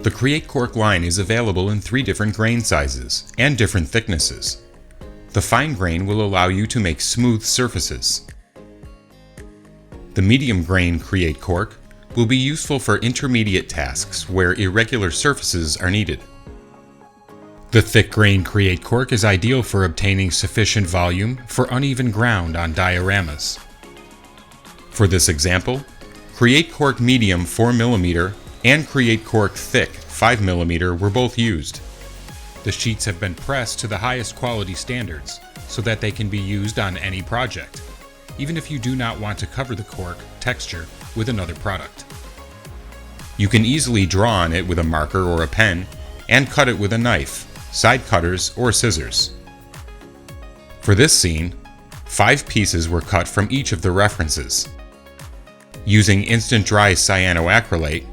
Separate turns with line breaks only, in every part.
The Create Cork line is available in 3 different grain sizes and different thicknesses. The fine grain will allow you to make smooth surfaces. The medium grain Create Cork will be useful for intermediate tasks where irregular surfaces are needed. The thick grain Create Cork is ideal for obtaining sufficient volume for uneven ground on dioramas. For this example, Create Cork Medium 4mm and Create Cork Thick 5mm were both used. The sheets have been pressed to the highest quality standards so that they can be used on any project, even if you do not want to cover the cork texture with another product. You can easily draw on it with a marker or a pen and cut it with a knife, side cutters, or scissors. For this scene, 5 pieces were cut from each of the references. Using instant dry cyanoacrylate,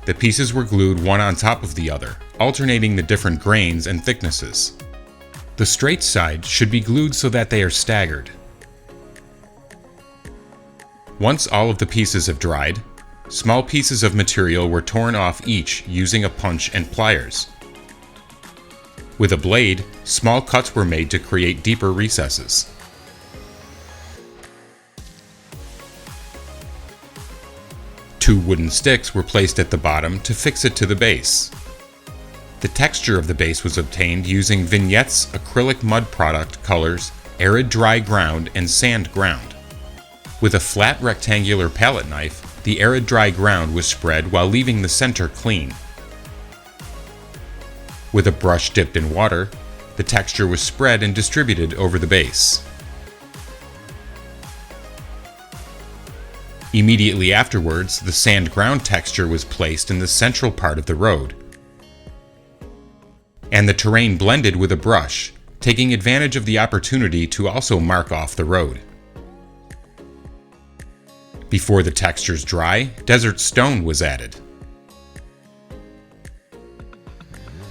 the pieces were glued one on top of the other, alternating the different grains and thicknesses. The straight side should be glued so that they are staggered. Once all of the pieces have dried, small pieces of material were torn off each using a punch and pliers. With a blade, small cuts were made to create deeper recesses. Two wooden sticks were placed at the bottom to fix it to the base. The texture of the base was obtained using Vignette's acrylic mud product colors Arid Dry Ground and Sand Ground. With a flat rectangular palette knife, the Arid Dry Ground was spread while leaving the center clean. With a brush dipped in water, the texture was spread and distributed over the base. Immediately afterwards, the sand ground texture was placed in the central part of the road, and the terrain blended with a brush, taking advantage of the opportunity to also mark off the road. Before the textures dry, desert stone was added.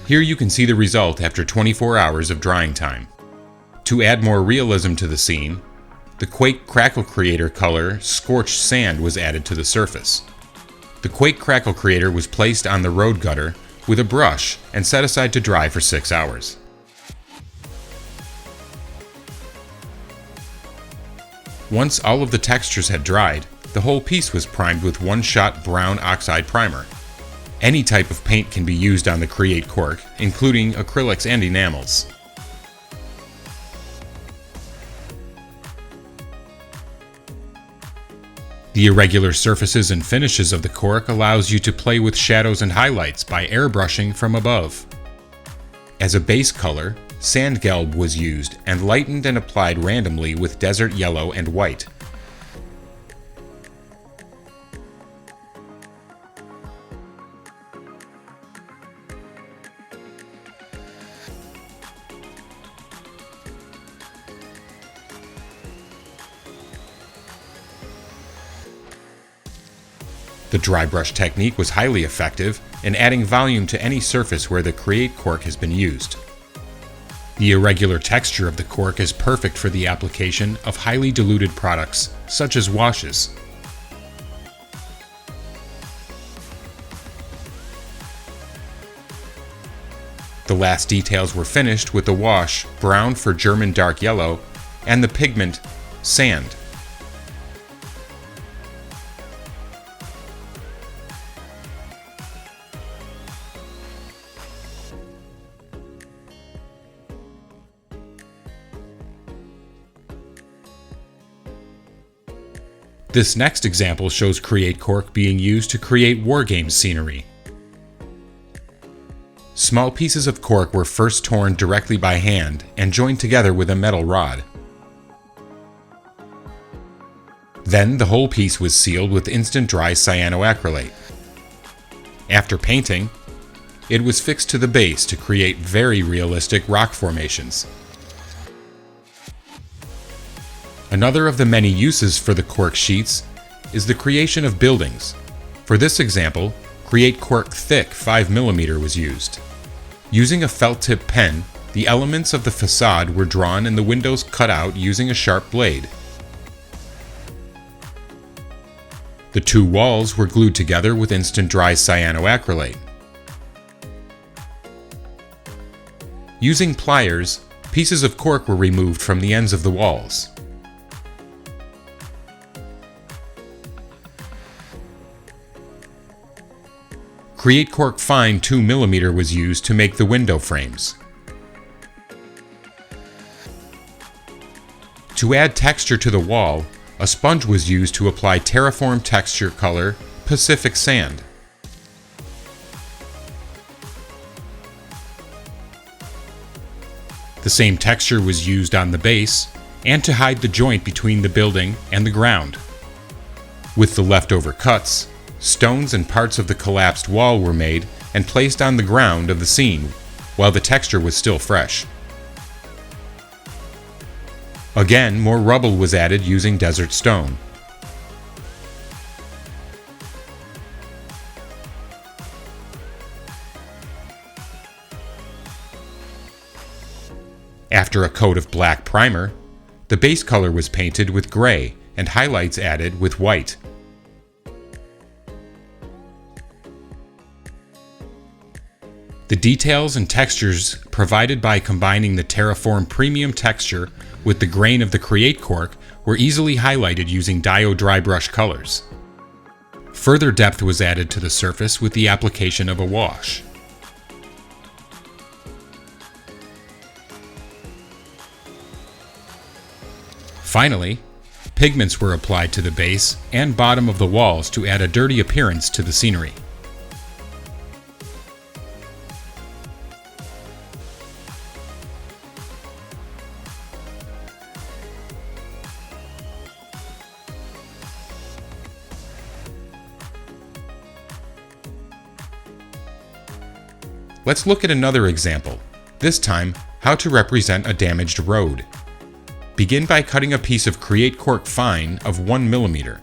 Here you can see the result after 24 hours of drying time. To add more realism to the scene, the Quake Crackle Creator color Scorched Sand was added to the surface. The Quake Crackle Creator was placed on the road gutter with a brush and set aside to dry for 6 hours. Once all of the textures had dried, the whole piece was primed with one-shot brown oxide primer. Any type of paint can be used on the Create Cork, including acrylics and enamels. The irregular surfaces and finishes of the cork allows you to play with shadows and highlights by airbrushing from above. As a base color, sand gelb was used and lightened and applied randomly with desert yellow and white. The dry brush technique was highly effective in adding volume to any surface where the Create Cork has been used. The irregular texture of the cork is perfect for the application of highly diluted products, such as washes. The last details were finished with the wash, brown for German dark yellow, and the pigment, sand. This next example shows Create Cork being used to create wargame scenery. Small pieces of cork were first torn directly by hand and joined together with a metal rod. Then the whole piece was sealed with instant dry cyanoacrylate. After painting, it was fixed to the base to create very realistic rock formations. Another of the many uses for the cork sheets is the creation of buildings. For this example, Create Cork Thick 5mm was used. Using a felt tip pen, the elements of the facade were drawn and the windows cut out using a sharp blade. The two walls were glued together with instant dry cyanoacrylate. Using pliers, pieces of cork were removed from the ends of the walls. Create Cork Fine 2mm was used to make the window frames. To add texture to the wall, a sponge was used to apply terraform texture color Pacific Sand. The same texture was used on the base and to hide the joint between the building and the ground. With the leftover cuts, stones and parts of the collapsed wall were made and placed on the ground of the scene while the texture was still fresh. Again, more rubble was added using desert stone. After a coat of black primer, the base color was painted with gray and highlights added with white. The details and textures provided by combining the Terraform Premium texture with the grain of the Create Cork were easily highlighted using Dio dry brush colors. Further depth was added to the surface with the application of a wash. Finally, pigments were applied to the base and bottom of the walls to add a dirty appearance to the scenery. Let's look at another example, this time how to represent a damaged road. Begin by cutting a piece of Create Cork Fine of 1mm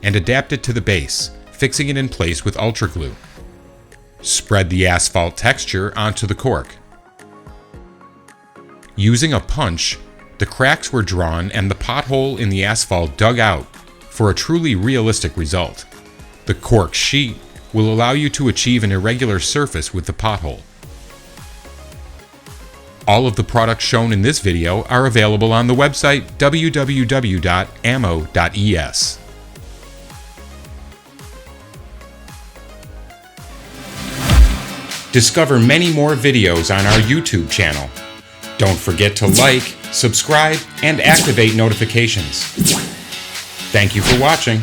and adapt it to the base, fixing it in place with Ultra Glue. Spread the asphalt texture onto the cork. Using a punch, the cracks were drawn and the pothole in the asphalt dug out for a truly realistic result. The cork sheet will allow you to achieve an irregular surface with the pothole. All of the products shown in this video are available on the website www.ammo.es. Discover many more videos on our YouTube channel. Don't forget to like, subscribe, and activate notifications. Thank you for watching.